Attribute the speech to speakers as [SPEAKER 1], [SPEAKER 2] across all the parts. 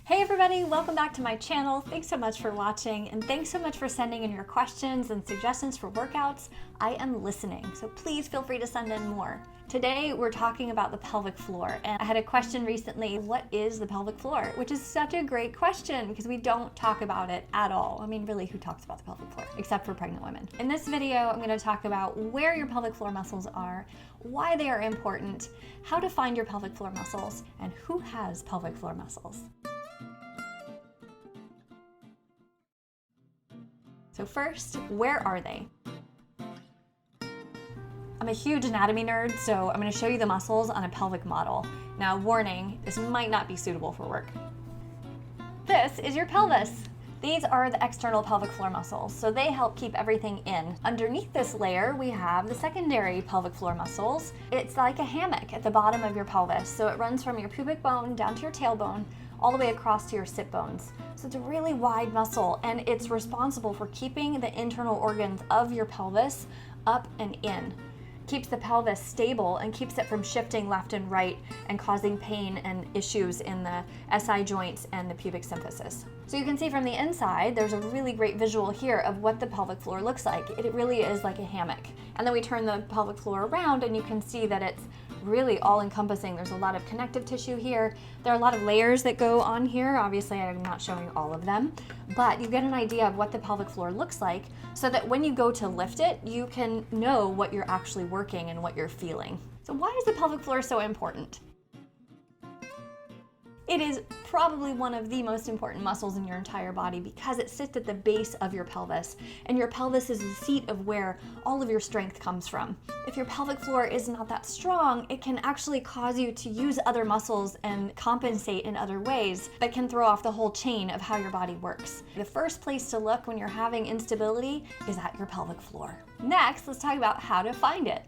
[SPEAKER 1] Hey everybody, welcome back to my channel. Thanks so much for watching, and thanks so much for sending in your questions and suggestions for workouts. I am listening, so please feel free to send in more. Today we're talking about the pelvic floor, and I had a question recently, what is the pelvic floor? Which is such a great question because we don't talk about it at all. I mean, really, who talks about the pelvic floor? Except for pregnant women. In this video, I'm going to talk about where your pelvic floor muscles are, why they are important, how to find your pelvic floor muscles, and who has pelvic floor muscles. So first, where are they? I'm a huge anatomy nerd, so I'm going to show you the muscles on a pelvic model. Now, warning, this might not be suitable for work. This is your pelvis. These are the external pelvic floor muscles, so they help keep everything in. Underneath this layer, we have the secondary pelvic floor muscles. It's like a hammock at the bottom of your pelvis, so it runs from your pubic bone down to your tailbone, all the way across to your sit bones. So it's a really wide muscle, and it's responsible for keeping the internal organs of your pelvis up and in. Keeps the pelvis stable and keeps it from shifting left and right and causing pain and issues in the SI joints and the pubic symphysis. So you can see from the inside, there's a really great visual here of what the pelvic floor looks like. It really is like a hammock. And then we turn the pelvic floor around and you can see that it's really all-encompassing. There's a lot of connective tissue here. There are a lot of layers that go on here. Obviously, I'm not showing all of them, but you get an idea of what the pelvic floor looks like so that when you go to lift it, you can know what you're actually working and what you're feeling. So why is the pelvic floor so important? It is probably one of the most important muscles in your entire body because it sits at the base of your pelvis, and your pelvis is the seat of where all of your strength comes from. If your pelvic floor is not that strong, it can actually cause you to use other muscles and compensate in other ways that can throw off the whole chain of how your body works. The first place to look when you're having instability is at your pelvic floor. Next, let's talk about how to find it.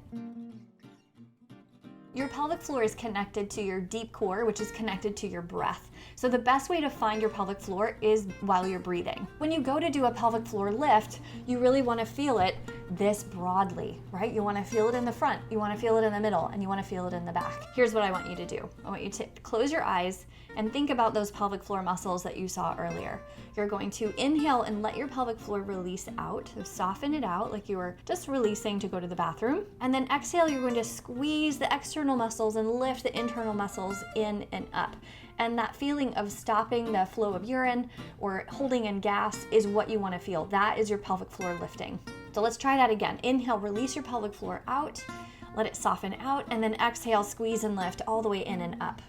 [SPEAKER 1] Your pelvic floor is connected to your deep core, which is connected to your breath. So the best way to find your pelvic floor is while you're breathing. When you go to do a pelvic floor lift, you really want to feel it this broadly, right? You want to feel it in the front, you want to feel it in the middle, and you want to feel it in the back. Here's what I want you to do. I want you to close your eyes and think about those pelvic floor muscles that you saw earlier. You're going to inhale and let your pelvic floor release out. So soften it out like you were just releasing to go to the bathroom. And then exhale, you're going to squeeze the external muscles and lift the internal muscles in and up. And that feeling of stopping the flow of urine or holding in gas is what you want to feel. That is your pelvic floor lifting. So let's try that again. Inhale, release your pelvic floor out, let it soften out, and then exhale, squeeze and lift all the way in and up.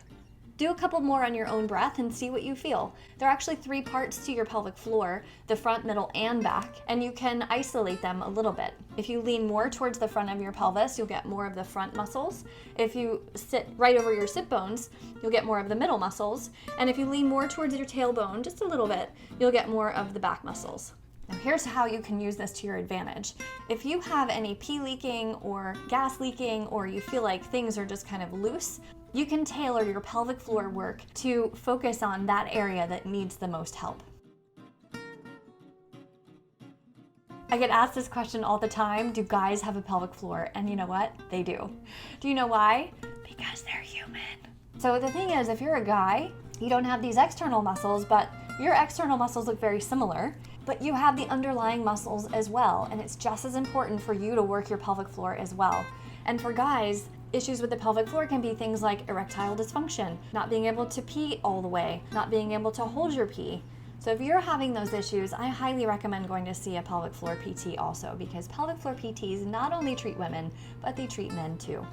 [SPEAKER 1] Do a couple more on your own breath and see what you feel. There are actually 3 parts to your pelvic floor, the front, middle, and back, and you can isolate them a little bit. If you lean more towards the front of your pelvis, you'll get more of the front muscles. If you sit right over your sit bones, you'll get more of the middle muscles. And if you lean more towards your tailbone, just a little bit, you'll get more of the back muscles. Now here's how you can use this to your advantage. If you have any pee leaking or gas leaking, or you feel like things are just kind of loose, you can tailor your pelvic floor work to focus on that area that needs the most help. I get asked this question all the time, do guys have a pelvic floor? And you know what? They do. Do you know why? Because they're human. So the thing is, if you're a guy, you don't have these external muscles, but your external muscles look very similar, but you have the underlying muscles as well, and it's just as important for you to work your pelvic floor as well. And for guys, issues with the pelvic floor can be things like erectile dysfunction, not being able to pee all the way, not being able to hold your pee. So if you're having those issues, I highly recommend going to see a pelvic floor PT also, because pelvic floor PTs not only treat women, but they treat men too.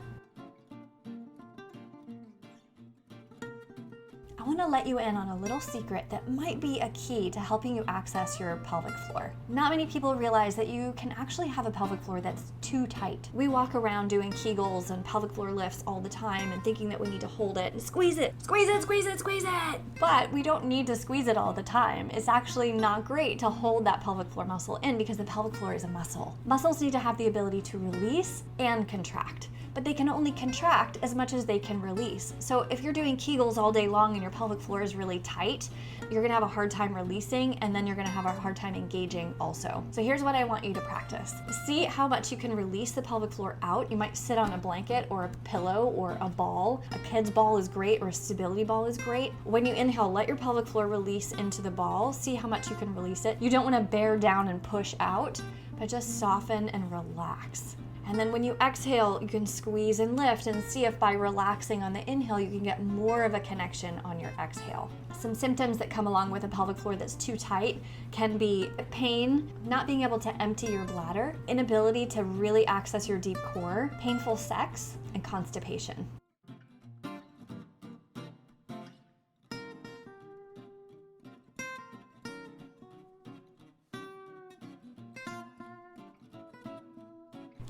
[SPEAKER 1] I want to let you in on a little secret that might be a key to helping you access your pelvic floor. Not many people realize that you can actually have a pelvic floor that's too tight. We walk around doing Kegels and pelvic floor lifts all the time and thinking that we need to hold it and squeeze it, squeeze it, squeeze it, squeeze it. But we don't need to squeeze it all the time. It's actually not great to hold that pelvic floor muscle in because the pelvic floor is a muscle. Muscles need to have the ability to release and contract. but they can only contract as much as they can release. So if you're doing Kegels all day long and your pelvic floor is really tight, you're gonna have a hard time releasing, and then you're gonna have a hard time engaging also. So here's what I want you to practice. See how much you can release the pelvic floor out. You might sit on a blanket or a pillow or a ball. A kid's ball is great, or a stability ball is great. When you inhale, let your pelvic floor release into the ball. See how much you can release it. You don't wanna bear down and push out, but just soften and relax. And then when you exhale, you can squeeze and lift, and see if by relaxing on the inhale, you can get more of a connection on your exhale. Some symptoms that come along with a pelvic floor that's too tight can be pain, not being able to empty your bladder, inability to really access your deep core, painful sex, and constipation.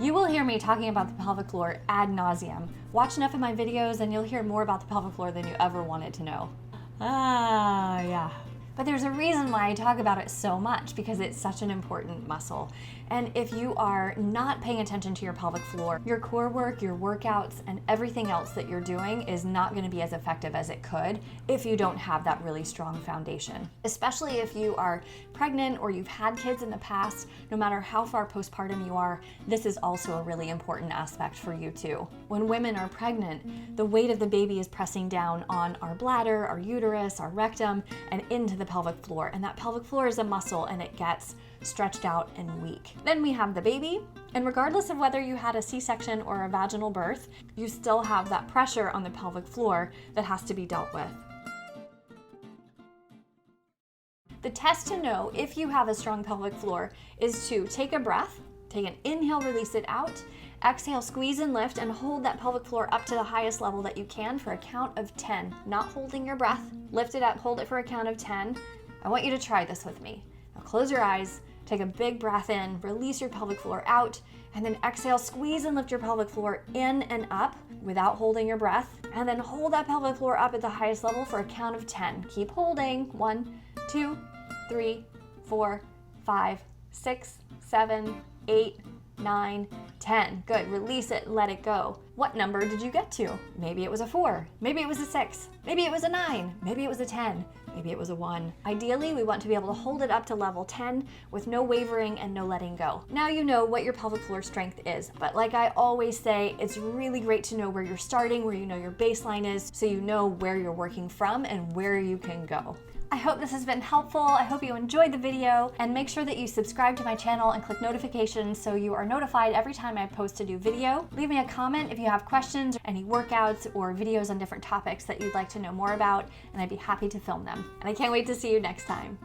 [SPEAKER 1] You will hear me talking about the pelvic floor ad nauseum. Watch enough of my videos and you'll hear more about the pelvic floor than you ever wanted to know. Yeah. But there's a reason why I talk about it so much, because it's such an important muscle. And if you are not paying attention to your pelvic floor, your core work, your workouts, and everything else that you're doing is not going to be as effective as it could if you don't have that really strong foundation. Especially if you are pregnant or you've had kids in the past, no matter how far postpartum you are, this is also a really important aspect for you too. When women are pregnant, the weight of the baby is pressing down on our bladder, our uterus, our rectum, and into the pelvic floor. And that pelvic floor is a muscle, and it gets stretched out and weak. Then we have the baby, and regardless of whether you had a C-section or a vaginal birth, you still have that pressure on the pelvic floor that has to be dealt with. The test to know if you have a strong pelvic floor is to take a breath, take an inhale, release it out, exhale, squeeze and lift, and hold that pelvic floor up to the highest level that you can for a count of 10. Not holding your breath, lift it up, hold it for a count of 10. I want you to try this with me. Now close your eyes, take a big breath in, release your pelvic floor out, and then exhale, squeeze and lift your pelvic floor in and up without holding your breath, and then hold that pelvic floor up at the highest level for a count of 10. Keep holding. 1, 2, 3, 4, 5, 6, 7, 8, 9, 10. Good. Release it, let it go. What number did you get to? Maybe it was a 4. Maybe it was a 6. Maybe it was a 9. Maybe it was a 10. Maybe it was a 1. Ideally, we want to be able to hold it up to level 10 with no wavering and no letting go. Now you know what your pelvic floor strength is, but like I always say, it's really great to know where you're starting, where you know your baseline is, so you know where you're working from and where you can go. I hope this has been helpful. I hope you enjoyed the video, and make sure that you subscribe to my channel and click notifications so you are notified every time I post a new video. Leave me a comment if you have questions, any workouts or videos on different topics that you'd like to know more about, and I'd be happy to film them. And I can't wait to see you next time.